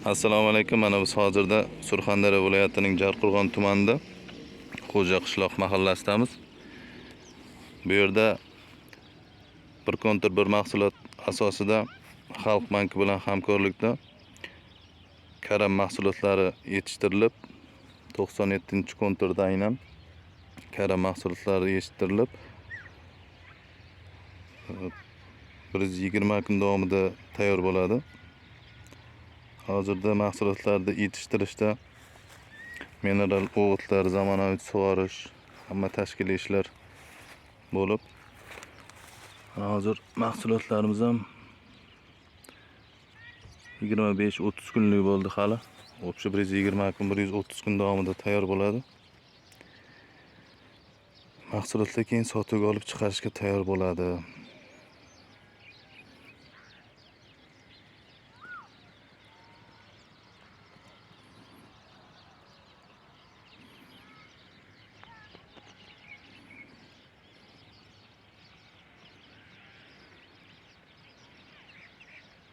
Assalomu alaykum. Mana biz hozirda Surxondaryo viloyatining Jarqo'rg'on tumanida Xo'ja qishloq mahallasidamiz. Bu yerda bir kontur bir mahsulot asosida Xalq banki bilan hamkorlikda karam mahsulotlari yetishtirilib, 97-konturda aynan karam mahsulotlari yetishtirilib 120 kun davomida tayyor bo'ladi. Hozirda mahsulotlarni yetishtirishda mineral o'g'itlar, zamonaviy sug'orish, hamma tashkiliy ishlar bo'lib, hozir mahsulotlarimiz ham 25-30 kunlik bo'ldi hali. O'sha 120 kun, 130 kun davomida tayyor bo'ladi. Mahsulotlar keyin sotuvga olib chiqarishga tayyor bo'ladi.